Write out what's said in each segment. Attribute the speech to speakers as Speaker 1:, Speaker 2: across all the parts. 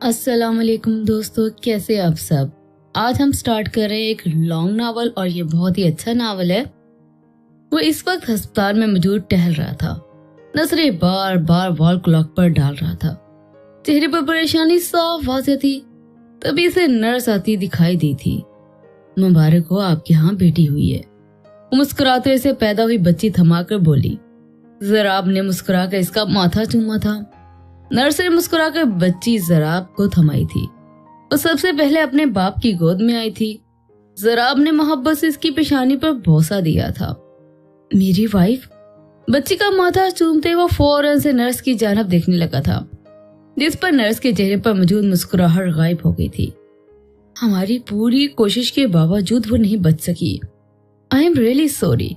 Speaker 1: अस्सलाम वालेकुम दोस्तों, कैसे आप सब। आज हम स्टार्ट कर रहे हैं एक लॉन्ग नावल और ये बहुत ही अच्छा नावल है। वो इस वक्त अस्पताल में मौजूद टहल रहा था। नजरें बार बार वॉल क्लॉक पर डाल रहा था। चेहरे पर परेशानी साफ वाज़ेह थी। तभी से नर्स आती दिखाई दी थी। मुबारक हो, आपके यहाँ बेटी हुई है। वो मुस्कुराते से पैदा हुई बच्ची थमाकर बोली। जराब ने मुस्कुराकर इसका माथा चूमा था। नर्स ने मुस्कुराकर बच्ची जराब को थमाई थी। वो सबसे पहले अपने बाप की गोद में आई थी। जराब ने मोहब्बत से इसकी पेशानी पर बोसा दिया था। मेरी वाइफ। बच्ची का माथा चूमते वो फौरन से नर्स की जानब देखने लगा था, जिस पर नर्स के चेहरे पर मौजूद मुस्कुराहट गायब हो गई थी। हमारी पूरी कोशिश के बावजूद वो नहीं बच सकी। I am really sorry.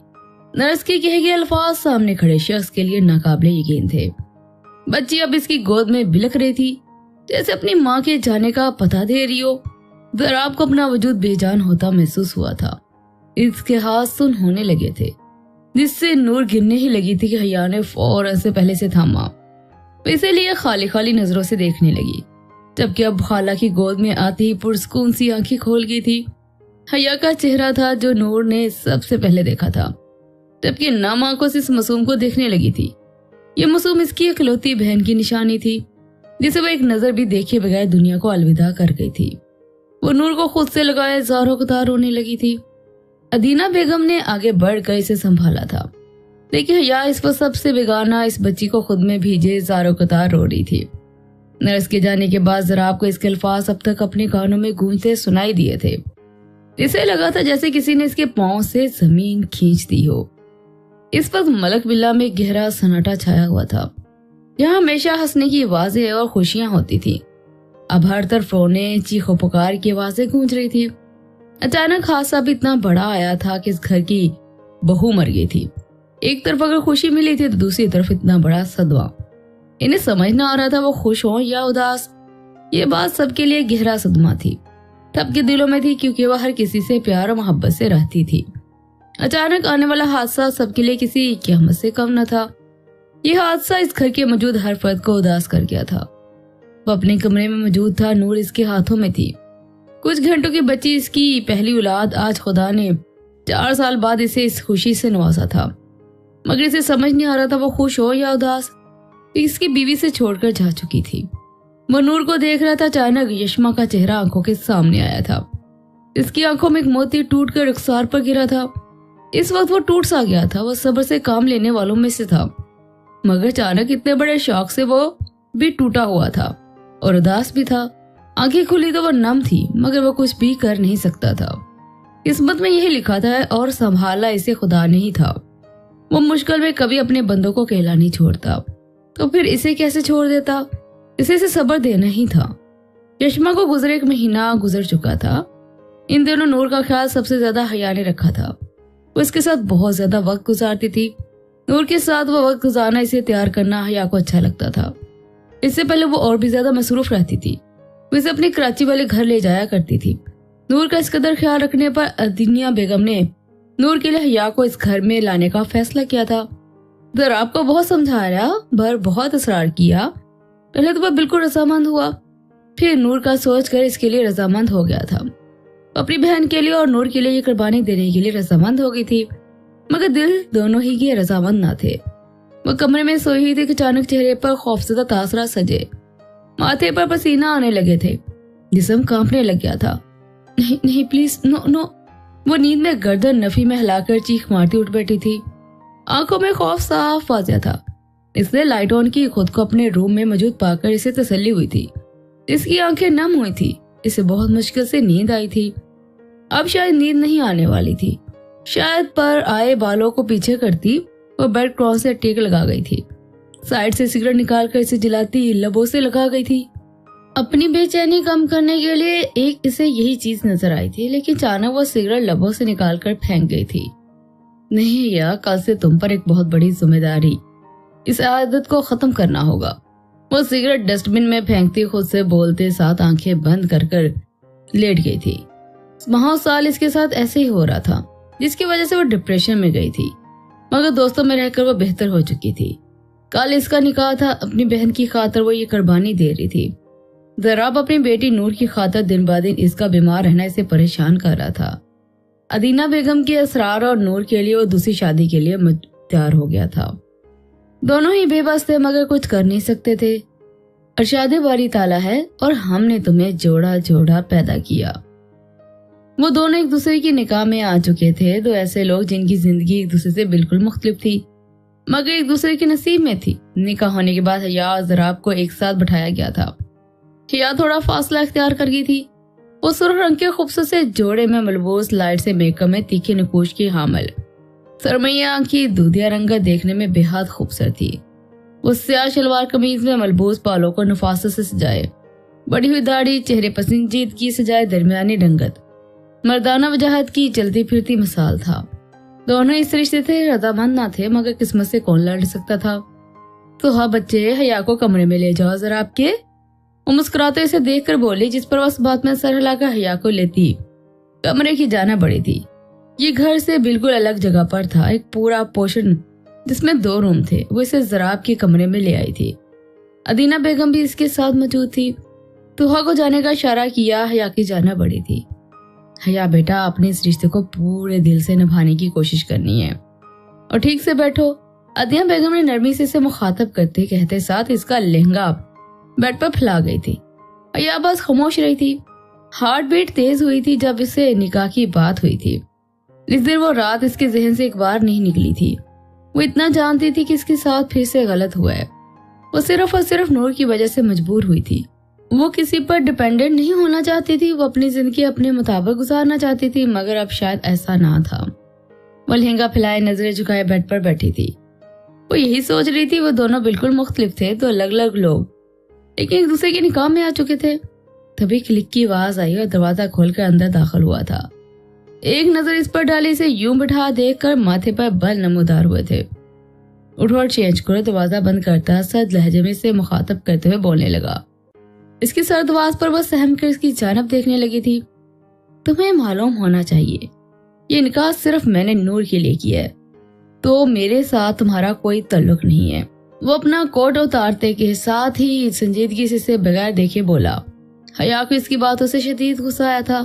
Speaker 1: Nurse के कहे गए अल्फाज सामने खड़े शख्स के लिए नाकाबिले यकीन थे। बच्ची अब इसकी गोद में बिलख रही थी, जैसे अपनी माँ के जाने का पता दे रही हो। जराब को अपना वजूद बेजान होता महसूस हुआ था। इसके हाथ सुन होने लगे थे, जिससे नूर गिरने ही लगी थी कि हया ने फौरन से पहले से थामा। इसीलिए खाली खाली नजरों से देखने लगी, जबकि अब खाला की गोद में आती ही पुरस्कून सी आंखें खोल गई थी। हया का चेहरा था जो नूर ने सबसे पहले देखा था, जबकि नम आंखों से इस मासूम को देखने लगी थी। ये मासूम इसकी इकलौती बहन की निशानी थी, जिसे वो एक नजर भी देखे बगैर दुनिया को अलविदा कर गई थी। वो नूर को खुद से लगाए ज़ारो कतार रोने लगी थी। अदीना बेगम ने आगे बढ़कर इसे संभाला था, लेकिन हया इस पर सबसे बेगाना इस बच्ची को खुद में भीजे ज़ारो कतार रो रही थी। नर्स के जाने के बाद जराब को इसके अल्फाज अब तक अपने कानों में गूंजते सुनाई दिए थे। इसे लगा था जैसे किसी ने इसके पांव से जमीन खींच दी हो। इस वक्त मलक बिल्ला में गहरा सन्नाटा छाया हुआ था। यहाँ हमेशा हंसने की आवाजें और खुशियां होती थी। अब हर तरफ रोने, चीखों पुकार की आवाजें गूंज रही थी। अचानक हादसा भी इतना बड़ा आया था कि इस घर की बहू मर गई थी। एक तरफ अगर खुशी मिली थी तो दूसरी तरफ इतना बड़ा सदमा। इन्हें समझ न आ रहा था वो खुश हो या उदास। ये बात सबके लिए गहरा सदमा थी। सबके दिलों में थी, क्योंकि वह हर किसी से प्यार और मोहब्बत से रहती थी। अचानक आने वाला हादसा सबके लिए किसी क़यामत से कम न था। यह हादसा इस घर के मौजूद हर फर्द को उदास कर गया था। वो अपने कमरे में मौजूद था, नूर इसके हाथों में थी। कुछ घंटों की बच्ची इसकी पहली औलाद। आज खुदा ने 4 साल बाद इसे इस खुशी से नवाजा था, मगर इसे समझ नहीं आ रहा था वो खुश हो या उदास। इसकी बीवी से छोड़कर जा चुकी थी। वो नूर को देख रहा था। अचानक यशमा का चेहरा आंखों के सामने आया था। इसकी आंखों में एक मोती टूट कर रुखसार पर गिरा था। इस वक्त वो टूट सा गया था। वो सब्र से काम लेने वालों में से था, मगर अचानक इतने बड़े शौक से वो भी टूटा हुआ था और उदास भी था। आंखें खुली तो वो नम थी, मगर वो कुछ भी कर नहीं सकता था। किस्मत में यही लिखा था और संभाला इसे खुदा नहीं था। वो मुश्किल में कभी अपने बंदों को अकेला नहीं छोड़ता, तो फिर इसे कैसे छोड़ देता। इसे सब्र देना ही था। यशमा को गुजरे 1 महीना गुजर चुका था। इन दिनों नूर का ख्याल सबसे ज्यादा हया ने रखा था। वो इसके साथ बहुत ज्यादा वक्त गुजारती थी। नूर के साथ वो वक्त गुजारना, इसे तैयार करना हया को अच्छा लगता था। इससे पहले वो और भी ज्यादा मसरूफ रहती थी। वो इसे अपने कराची वाले घर ले जाया करती थी। नूर का इस कदर ख्याल रखने पर अदीना बेगम ने नूर के लिए हया को इस घर में लाने का फैसला किया था। जराब को बहुत समझाया, पर बहुत इसरार किया। पहले तो वह बिल्कुल रजामंद हुआ, फिर नूर का सोचकर इसके लिए रजामंद हो गया था। अपनी बहन के लिए और नूर के लिए ये कुर्बानी देने के लिए रजामंद हो गई थी, मगर दिल दोनों ही के रजामंद ना थे। वो कमरे में सोई हुई थी कि अचानक चेहरे पर खौफजदा तासरा सजे, माथे पर पसीना आने लगे थे, जिस्म कांपने लग गया था। नहीं नहीं प्लीज, नो नो। वो नींद में गर्दन नफी में हिलाकर चीख मारती उठ बैठी थी। आंखों में खौफ साफ वाज़ेह था। इसने लाइट ऑन की। खुद को अपने रूम में मौजूद पाकर इसे तसल्ली हुई थी। इसकी आंखें नम हुई थी। इसे बहुत मुश्किल से नींद आई थी। अब शायद नींद नहीं आने वाली थी। शायद पर आए बालों को पीछे करती वो बेड क्रॉस से टेक लगा गई थी। साइड से सिगरेट निकालकर इसे जलाती लबों से लगा गई थी। अपनी बेचैनी कम करने के लिए एक इसे यही चीज नजर आई थी, लेकिन अचानक वो सिगरेट लबों से निकालकर फेंक गई थी। नहीं यार, कल से तुम पर एक बहुत बड़ी जिम्मेदारी, इस आदत को खत्म करना होगा। वो सिगरेट डस्टबिन में फेंकती खुद से बोलते साथ आंखें बंद कर लेट गई थी। बहुत साल इसके साथ ऐसे ही हो रहा था, जिसकी वजह से वो डिप्रेशन में गई थी, मगर दोस्तों में रहकर वो बेहतर हो चुकी थी। कल इसका निकाह था। अपनी बहन की खातिर वो ये कुर्बानी दे रही थी। जराब अपनी बेटी नूर की खातिर दिन ब दिन इसका बीमार रहना इसे परेशान कर रहा था। अदीना बेगम के असरार और नूर के लिए वो दूसरी शादी के लिए तैयार हो गया था। दोनों ही बेबस थे मगर कुछ कर नहीं सकते थे। अरशाद बारी ताला है और हमने तुम्हें जोड़ा जोड़ा पैदा किया। वो दोनों एक दूसरे की निकाह में आ चुके थे। दो ऐसे लोग जिनकी जिंदगी एक दूसरे से बिल्कुल मुख्तलिफ थी मगर एक दूसरे के नसीब में थी। निकाह होने के बाद हया और जराब को एक साथ बैठाया गया था। हया थोड़ा फासला इख्तियार कर गई थी। वो सुर्ख रंग के खूबसूरत से जोड़े में मलबूस लाइट से मेकअप में तीखे नकूश की हामिल, सरमैया की दूधिया रंगा देखने में बेहद खूबसूरत थी। वो स्याह शलवार कमीज में मलबूस बालों को नफासत से सजाए, बढ़ी हुई दाढ़ी, चेहरे पसंदीद की सजाए दरमियानी रंगत, मर्दाना वजाहत की चलती फिरती मिसाल था। दोनों इस रिश्ते से रजामंद ना थे मगर किस्मत से कौन लड़ सकता था। तो हाँ बच्चे, हया को कमरे में ले जाओ जरा आपके। वो मुस्कुराते इसे देखकर बोली, जिस पर उस बात में सर हिलाकर हया को लेती कमरे की जाना बड़ी थी। ये घर से बिल्कुल अलग जगह पर था, एक पूरा पोर्शन जिसमें 2 रूम थे। वो इसे जराब के कमरे में ले आई थी। अदीना बेगम भी इसके साथ मौजूद थी। तुहा को जाने का इशारा किया। हया की जाना बड़ी थी। हया बेटा, अपने इस रिश्ते को पूरे दिल से निभाने की कोशिश करनी है और ठीक से बैठो। अदीना बेगम ने नरमी से इसे मुखातब करते कहते साथ इसका लहंगा बेड पर फैला गई थी। हया बस खामोश रही थी। हार्ट बीट तेज हुई थी जब इसे निकाह की बात हुई थी। इस दिन वो रात इसके जहन से एक बार नहीं निकली थी। वो इतना जानती थी कि इसके साथ फिर से गलत हुआ है। वो सिर्फ और सिर्फ नूर की वजह से मजबूर हुई थी। वो किसी पर डिपेंडेंट नहीं होना चाहती थी। वो अपनी जिंदगी अपने मुताबिक गुजारना चाहती थी मगर अब शायद ऐसा ना था। वो लहंगा फैलाए नजरें झुकाए बेड पर बैठी थी। वो यही सोच रही थी। वो दोनों बिल्कुल मुख्तलिफ थे, तो अलग अलग लोग, लेकिन एक दूसरे के निकाह में आ चुके थे। तभी क्लिक की आवाज आई और दरवाजा खोलकर अंदर दाखिल हुआ था। एक नजर इस पर डाली, इसे यूं बिठा देखकर माथे पर बल नमूदार हुए थे। उठो और चेंज करो। दरवाजा बंद करता सर्द लहजे में से मुखातब करते हुए बोलने लगा। इसकी सर्द आवाज पर वह सहम कर इसकी जानब देखने लगी थी। तुम्हें मालूम होना चाहिए ये निकाह सिर्फ मैंने नूर के लिए किया है, तो मेरे साथ तुम्हारा कोई ताल्लुक नहीं है। वो अपना कोट उतारते के साथ ही संजीदगी से इसे बगैर देखे बोला। हया को इसकी बातों से शदीद गुस्सा आया था।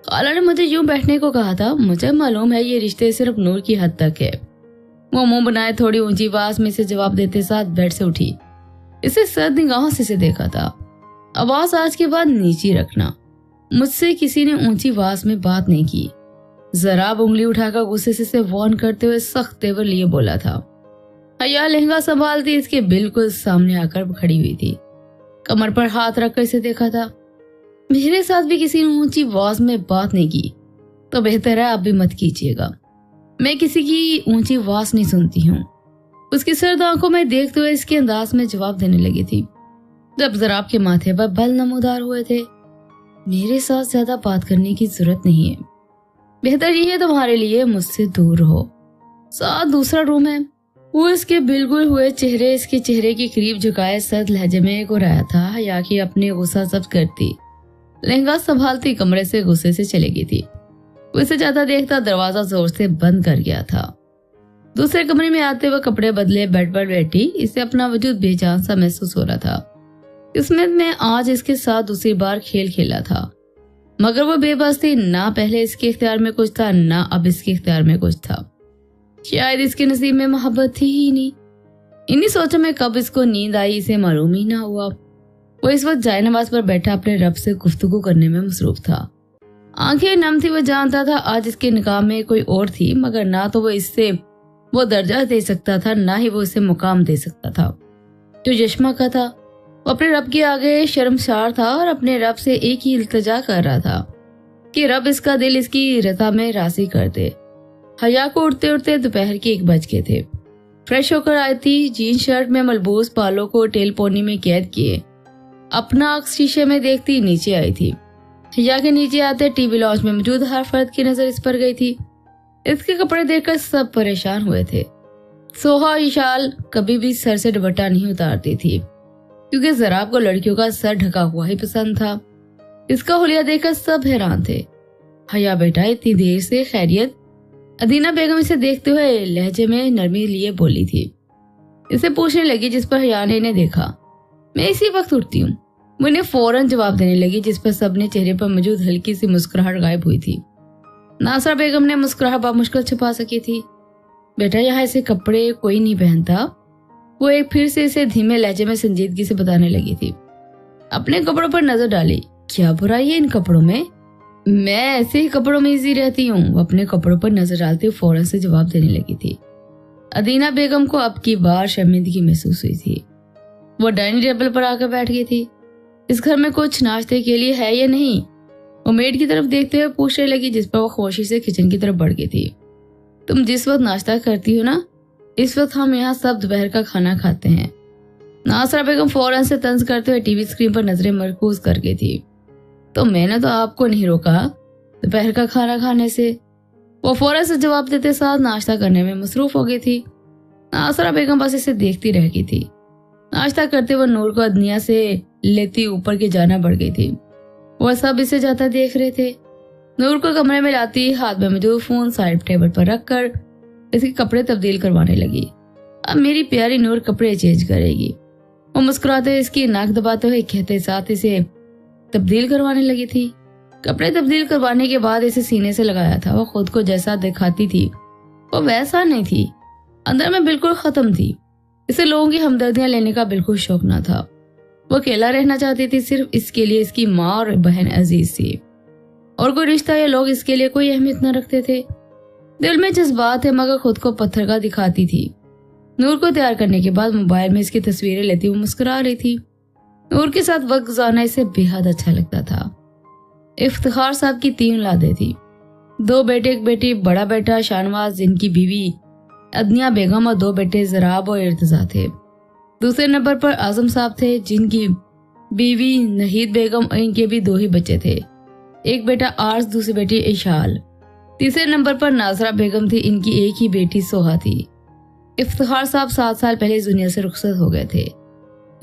Speaker 1: खाला ने मुझे यूं बैठने को कहा था। मुझे मालूम है ये रिश्ते सिर्फ नूर की हद तक है। वो मुंह बनाए थोड़ी ऊंची आवाज में इसे जवाब देते साथ बेड से उठी। इसे सर्द निगाहों से इसे देखा था। आवाज आज के बाद नीची रखना। मुझसे किसी ने ऊंची आवाज में बात नहीं की। जराब उंगली उठाकर गुस्से से इसे वार्न करते हुए सख्त तेवर लिए बोला था। हया लहंगा संभालती इसके बिल्कुल सामने आकर खड़ी हुई थी। कमर पर हाथ रखकर इसे देखा था। मेरे साथ भी किसी ने ऊंची आवाज में बात नहीं की तो बेहतर है आप भी मत कीजिएगा। मैं किसी की ऊंची आवाज नहीं सुनती हूँ। उसकी सर्द आंखों में देखते हुए इसके अंदाज में जवाब देने लगी थी। जब जराब के माथे पर बल नमूदार हुए थे। मेरे साथ ज्यादा बात करने की जरूरत नहीं है। बेहतर ये है तुम्हारे लिए मुझसे दूर रहो। साथ दूसरा रूम है। वो इसके बिल्कुल हुए चेहरे इसके चेहरे के करीब झुकाए सर्द लहजे में गुर्राया था। हया की अपने गुस्सा जब्त करती लहंगा संभालती कमरे से गुस्से से चली गई थी। वो इसे ज्यादा देखता दरवाजा जोर से बंद कर गया था। दूसरे कमरे में आते हुए कपड़े बदले बेड पर बैठी इसे अपना वजूद बेजान सा महसूस हो रहा था। किस्मत में आज इसके साथ दूसरी बार खेल खेला था मगर वो बेबस थी। ना पहले इसके इख्तियार में कुछ था ना अब इसके इख्तियार में कुछ था। शायद इसके नसीब में मोहब्बत थी ही नहीं। इन्हीं सोचों में कब इसको नींद आई इसे मालूम ही ना हुआ। वो इस वक्त जायनमाज पर बैठा अपने रब से गुफ्तगू करने में मसरूफ था। आंखें नम थी। वो जानता था आज इसके निकाह में कोई और थी मगर ना तो वो इससे वो दर्जा दे सकता था ना ही वो इसे मुकाम दे सकता था जो यशमा का था। वो अपने रब के आगे शर्मसार था और अपने रब से एक ही इल्तिजा कर रहा था कि रब इसका दिल इसकी रजा में राजी कर दे। हया को उठते उठते दोपहर के 1 बज गए थे। फ्रेश होकर आई थी। जीन शर्ट में मलबूस बालों को टेल पोनी में कैद किए अपना अक्स शीशे में देखती नीचे आई थी। हया के नीचे आते टीवी लॉन्च में मौजूद हर फर्द की नजर इस पर गई थी। इसके कपड़े देखकर सब परेशान हुए थे। सोहा इशाल कभी भी सर से दुपट्टा नहीं उतारती थी क्योंकि जराब को लड़कियों का सर ढका हुआ ही पसंद था। इसका हुलिया देखकर सब हैरान थे। हया बेटा इतनी देर से खैरियत? अदीना बेगम इसे देखते हुए लहजे में नरमी लिए बोली थी। इसे पूछने लगी जिस पर हया ने इन्हें देखा। मैं इसी वक्त उठती हूँ। वो इन्हें फौरन जवाब देने लगी, जिस पर सबने चेहरे पर मौजूद हल्की सी मुस्कुराहट गायब हुई थी। नासरा बेगम ने मुस्कुराहट बामुश्किल छुपा सकी थी। बेटा, यहाँ ऐसे कपड़े कोई नहीं पहनता। वो एक फिर से इसे धीमे लहजे में संजीदगी से बताने लगी थी। अपने कपड़ों पर नजर डाली। क्या बुराई है इन कपड़ों में? मैं ऐसे ही कपड़ों में इजी रहती हूँ। वो अपने कपड़ों पर नजर डालते हुए फौरन से जवाब देने लगी थी। अदीना बेगम को अब की बार शर्मिंदगी महसूस हुई थी। वो डाइनिंग टेबल पर आकर बैठ गई थी। इस घर में कुछ नाश्ते के लिए है या नहीं? वो मेड की तरफ देखते हुए पूछने लगी, जिस पर वो खामोशी से किचन की तरफ बढ़ गई थी। तुम जिस वक्त नाश्ता करती हो ना, इस वक्त हम यहाँ सब दोपहर का खाना खाते हैं। नासरा बेगम फौरन से तंज करते हुए टीवी स्क्रीन पर नजरें मरकूज कर गई थी। तो मैंने तो आपको नहीं रोका दोपहर का खाना खाने से। वो फौरन से जवाब देते साथ नाश्ता करने में मसरूफ हो गई थी। नासरा बेगम बस इसे देखती रह गई थी। नाश्ता करते हुए नूर को अदनिया से लेती ऊपर की जाना बढ़ गई थी। वह सब इसे जाता देख रहे थे। नूर को कमरे में लाती हाथ में मौजूद फोन साइड टेबल पर रखकर इसके कपड़े तब्दील करवाने लगी। अब मेरी प्यारी नूर कपड़े चेंज करेगी। वो मुस्कुराते हुए इसकी नाक दबाते हुए कहते साथ इसे तब्दील करवाने लगी थी। कपड़े तब्दील करवाने के बाद इसे सीने से लगाया था। वो खुद को जैसा दिखाती थी वो वैसा नहीं थी। अंदर में बिल्कुल खत्म थी। इसे लोगों की हमदर्दियां लेने का बिल्कुल शौक न था। वो अकेला रहना चाहती थी। सिर्फ इसके लिए इसकी माँ और बहन अजीज थी और कोई रिश्ता या लोग इसके लिए कोई अहमियत न रखते थे। दिल में जज्बात है मगर खुद को पत्थर का दिखाती थी। नूर को तैयार करने के बाद मोबाइल में इसकी तस्वीरें लेती हुई मुस्कुरा रही थी। नूर के साथ वक्त गुजारना इसे बेहद अच्छा लगता था। इफ्तिखार साहब की 3 औलादें थी। 2 बेटे, एक बेटी। बड़ा बेटा शाहनवाज, जिनकी बीवी अदनिया बेगम, और 2 बेटे जराब और इर्तजा थे। दूसरे नंबर पर आजम साहब थे, जिनकी बीवी नहीद बेगम और इनके भी 2 ही बच्चे थे। एक बेटा आर्स, दूसरी बेटी इशाल। तीसरे नंबर पर नाजरा बेगम थी, इनकी एक ही बेटी सोहा थी। इफ्तिखार साहब 7 साल पहले इस दुनिया से रुखसत हो गए थे।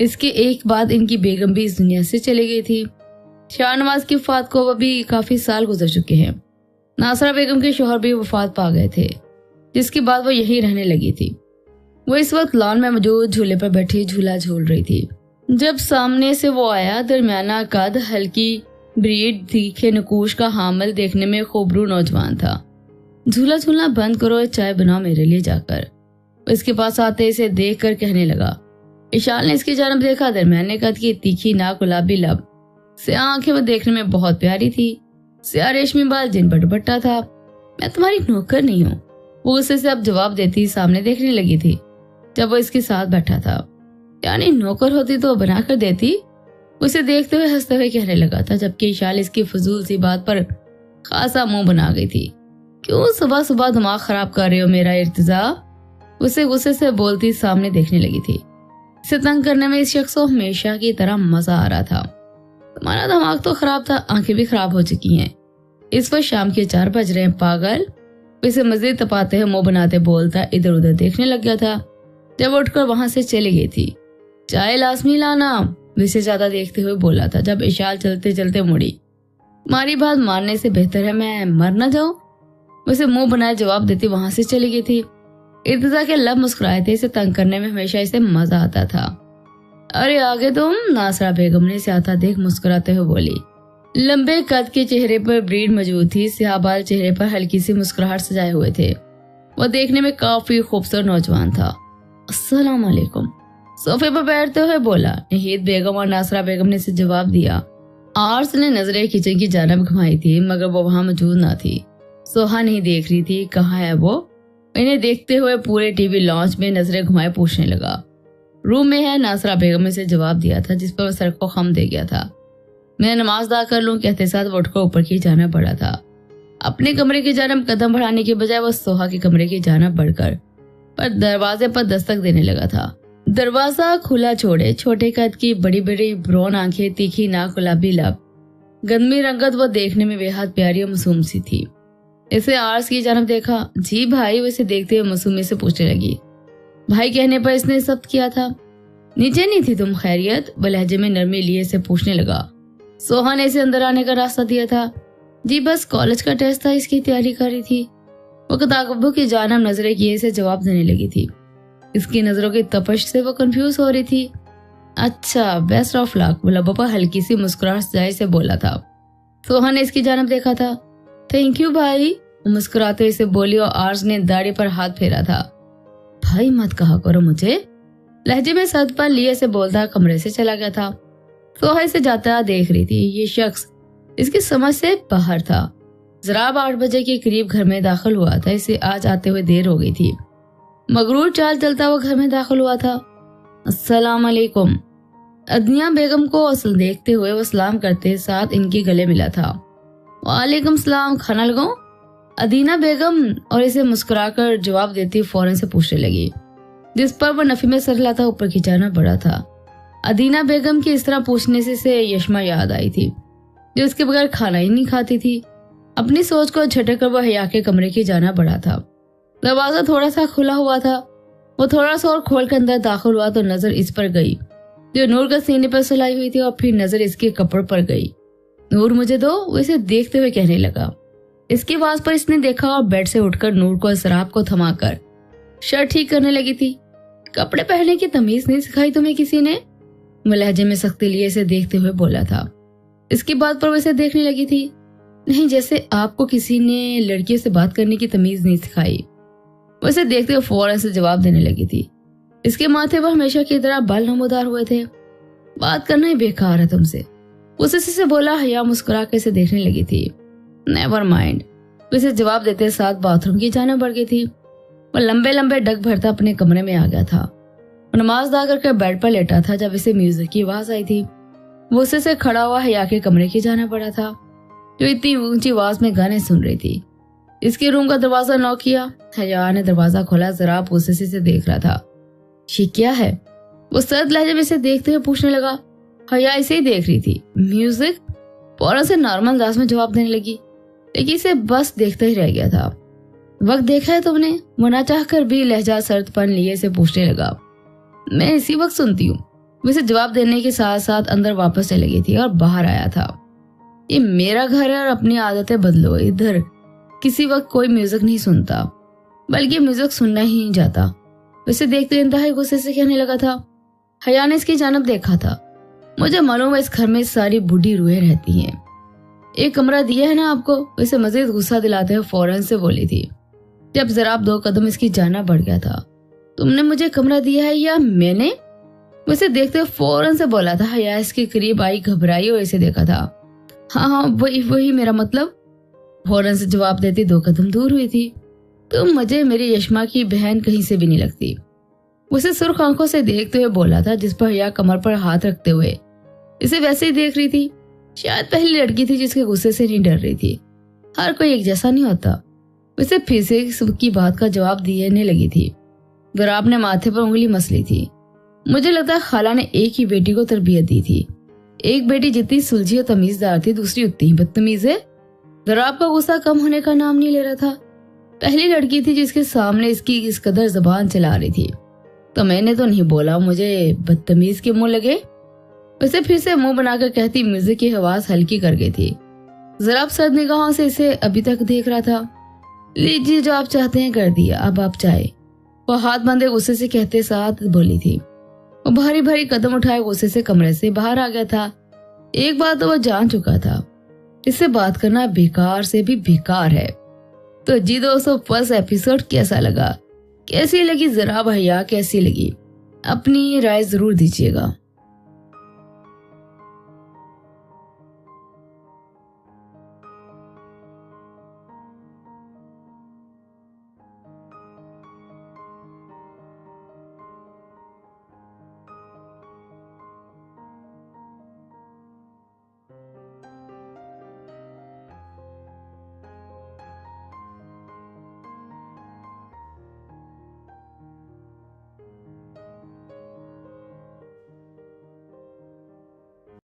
Speaker 1: इसके एक बाद इनकी बेगम भी इस दुनिया से चली गई थी। शाहनवाज की वफात को अब भी काफी साल गुजर चुके हैं। नासरा बेगम के शोहर भी वफात पा गए थे, जिसके बाद वो यहीं रहने लगी थी। वो इस वक्त लॉन में मौजूद झूले पर बैठी झूला झूल रही थी जब सामने से वो आया। दरमियाना कद, हल्की ब्रीड, तीखे नकूश का हामिल, देखने में खूबरू नौजवान था। झूला झूलना बंद करो और चाय बनाओ मेरे लिए जाकर। इसके पास आते इसे देख कर कहने लगा। इशाल ने इसकी जानब देखा। दरमियाने कद की तीखी नाक, गुलाबी लब, स्याह आंखें वो देखने में बहुत प्यारी थी। स्याह रेशमी बाल, जिन पर दुपट्टा था। मैं तुम्हारी नौकर नहीं हूँ, वो गुस्से से अब जवाब देती सामने देखने लगी थी जब वो इसके साथ बैठा था। यानी नौकर होती तो बना कर देती। उसे देखते हुए हंसते हुए कहने लगा था, जबकि इशाल इसकी फजूल सी बात पर खासा मुंह बना गई थी। क्यों सुबह सुबह दिमाग खराब कर रहे हो मेरा इर्तिजा? उसे गुस्से से बोलती सामने देखने लगी थी। इसे तंग करने में इस शख्स को हमेशा की तरह मजा आ रहा था। तुम्हारा दिमाग तो खराब था, आंखें भी खराब हो चुकी हैं। इस वक्त शाम के 4 बज रहे हैं पागल। इसे मजीद तपाते हुए मुंह बनाते बोलता इधर उधर देखने लग गया था जब उठकर वहां से चली गई थी। चाय लाजमी लाना, विसे ज्यादा देखते हुए बोला था जब इशाल चलते चलते मुड़ी। तुम्हारी बात मानने से बेहतर है मैं मर न जाऊं। उसे मुंह बनाए जवाब देती वहां से चली गई थी। इर्तिजा के लब मुस्कुराए थे। इसे तंग करने में हमेशा इसे मजा आता था। अरे आगे तुम, नासरा बेगम ने इसे आता देख मुस्कुराते हुए बोली। लंबे कद के चेहरे पर ब्रीड मौजूद थी। स्याह बाल, चेहरे पर हल्की सी मुस्कुराहट सजाए हुए थे। वह देखने में काफी खूबसूरत नौजवान था। अस्सलाम वालेकुम, सोफे पर बैठते हुए बोला। नहीद बेगम और नासरा बेगम ने इसे जवाब दिया। आर्स ने नजरें किचन की जानब घुमाई थी मगर वो वहां मौजूद न थी। सोहा नहीं देख रही थी कहाँ है वो। इन्हें देखते हुए पूरे टीवी लॉन्च में नजरें घुमाए पूछने लगा। रूम में है, नासरा बेगम ने इसे जवाब दिया था, जिस पर वह सर को खम दे गया था। मैं नमाज अदा कर लूं कहते साथ वो उठकर ऊपर की जाना बढ़ा था। अपने कमरे की जानब कदम बढ़ाने के बजाय वह सोहा के कमरे की जानब बढ़कर पर दरवाजे पर दस्तक देने लगा था। दरवाजा खुला छोड़े। छोटे कद की बड़ी बड़ी ब्राउन आंखें, तीखी नाक, गुलाबी लब, गंदमी रंगत वो देखने में बेहद प्यारी और मासूम सी थी। इसे आर्स की जानब देखा। जी भाई, वो इसे देखते हुए मासूमी से पूछने लगी। भाई कहने पर इसने सब किया था। नीचे नहीं थी तुम खैरियत? वो लहजे में नरमी लिए इसे पूछने लगा। सोहा ने इसे अंदर आने का रास्ता दिया था। जी बस कॉलेज का टेस्ट था, इसकी तैयारी कर रही थी। वो किताबों की जानब नजरें किए इसे जवाब देने लगी थी। इसकी नजरों की तपश से वो कंफ्यूज हो रही थी। अच्छा, बेस्ट ऑफ लक, लबोपा हल्की सी मुस्कुराहट जाए से बोला था। सोहन ने इसकी जानब देखा था। थैंक यू भाई, वो मुस्कुराते हुए इसे बोली और आर्ज ने दाढ़ी पर हाथ फेरा था। भाई मत कहा करो मुझे, लहजे में सद पर लिए से बोलता कमरे से चला गया था। सोहा इसे जाता देख रही थी। ये शख्स इसकी समझ से बाहर था। जराब 8 बजे के करीब घर में दाखिल हुआ था। इसे आज आते हुए देर हो गई थी। मगरूर चाल चलता हुआ घर में दाखिल हुआ था। अस्सलाम वालेकुम। अदनिया बेगम को असल देखते हुए वो सलाम करते साथ इनके गले मिला था। वालेकुम सलाम, खाना लगाऊं? अदीना बेगम और इसे मुस्कुराकर जवाब देती फौरन से पूछने लगी, जिस पर वो नफी में सर लाता ऊपर खिंचाना पड़ा था। अदीना बेगम की इस तरह पूछने से यशमा याद आई थी, जो उसके बगैर खाना ही नहीं खाती थी। अपनी सोच को झटक कर वह हया के कमरे की जाना पड़ा था। दरवाजा थोड़ा सा खुला हुआ था। वो थोड़ा सा और खोल कर अंदर दाखिल हुआ तो नजर इस पर गई जो नूर का सीने पर सुलाई हुई थी, और फिर नजर इसके कपड़ पर गई। नूर मुझे दो, वो इसे देखते हुए कहने लगा। इसकी आवाज पर इसने देखा और बेड से उठकर नूर को शराब को थमाकर शर्ट ठीक करने लगी थी। कपड़े पहनने की तमीज नहीं सिखाई तुम्हें किसी ने? मैं लहजे में सख्ती लिए इसे देखते हुए बोला था। इसकी बात पर वो इसे देखने लगी थी। नहीं, जैसे आपको किसी ने लड़कियों से बात करने की तमीज नहीं सिखाई। वो इसे देखते हुए फौरन से जवाब देने लगी थी। इसके माथे पर हमेशा की तरह बाल नमोदार हुए थे। बात करना ही बेकार है तुमसे, उसे से बोला। हया मुस्कुरा के इसे देखने लगी थी। नेवर माइंड, उसे जवाब देते साथ बाथरूम की जाने बढ़ गई थी। वो लंबे लंबे डग भरता अपने कमरे में आ गया था। वो नमाज अदा करके बेड पर लेटा था जब इसे म्यूजिक की आवाज आई थी। वो उसे से खड़ा हुआ हया के कमरे की जाना पड़ा था, जो इतनी ऊंची आवाज में गाने सुन रही थी। इसके रूम का दरवाजा नॉक किया। हया ने दरवाजा खोला। जरा उसे से देख रहा था। ये क्या है? वो सर्द लहजे में इसे देखते हुए पूछने लगा। हया इसे ही देख रही थी। म्यूजिक? फौरन से नॉर्मल अंदाज में जवाब देने लगी, लेकिन इसे बस देखता ही रह गया था। वक्त देखा है तुमने? वो ना चाह कर भी लहजा सर्दपन लिए से पूछने लगा। मैं इसी वक्त सुनती हूँ। वैसे जवाब देने के साथ साथ अंदर वापस चली गई थी और बाहर आया था। ये मेरा घर है और अपनी आदतें बदलो। इधर किसी वक्त कोई म्यूजिक नहीं सुनता, बल्कि म्यूजिक सुनना ही नहीं जाता। वैसे देखते इंतहाई गुस्से से कहने लगा था। हया ने इसकी जानब देखा था। मुझे मालूम है इस घर में सारी बूढ़ी रूहें रहती हैं। एक कमरा दिया है ना आपको? वैसे मजीद गुस्सा दिलाते हुए फौरन से बोली थी, जब जरा 2 कदम इसकी जाना बढ़ गया था। तुमने मुझे कमरा दिया है या मैंने? वैसे देखते हुए फौरन से बोला था। हया इसके करीब आई, घबराई और इसे देखा था। हाँ, वही मेरा मतलब, फौरन से जवाब देती 2 कदम दूर हुई थी। तुम मुझे मेरी यशमा की बहन कहीं से भी नहीं लगती। उसे सुर्ख आंखों से देखते हुए बोला था, जिस पर हया कमर पर हाथ रखते हुए इसे वैसे ही देख रही थी। शायद पहली लड़की थी जिसके गुस्से से नहीं डर रही थी। हर कोई एक जैसा नहीं होता। उसे फिर से की बात का जवाब देने लगी थी। गराब ने माथे पर उंगली मस ली थी। मुझे लगता है खाला ने एक ही बेटी को तरबियत दी थी। एक बेटी जितनी सुलझी और तमीजदार थी, दूसरी उतनी ही बदतमीज है। गराब का गुस्सा कम होने का नाम नहीं ले रहा था। पहली लड़की थी जिसके सामने इसकी इस कदर जबान चला रही थी। तो मैंने तो नहीं बोला मुझे बदतमीज के मुंह लगे। उसे फिर से मुंह बनाकर कहती म्यूजिक की आवाज हल्की कर गई थी। जरा सर्द निगाहों से इसे अभी तक देख रहा था। लीजिए, जो आप चाहते हैं कर दिया, अब आप चाहे। वो हाथ बंधे गुस्से से कहते साथ बोली थी। वो भारी भारी कदम उठाए गुस्से से कमरे से बाहर आ गया था। एक बात तो वो जान चुका था, इससे बात करना बेकार से भी बेकार है। तो जी दोस्तों, फर्स्ट एपिसोड कैसा लगा, कैसी लगी जरा भैया, कैसी लगी, अपनी राय जरूर दीजिएगा।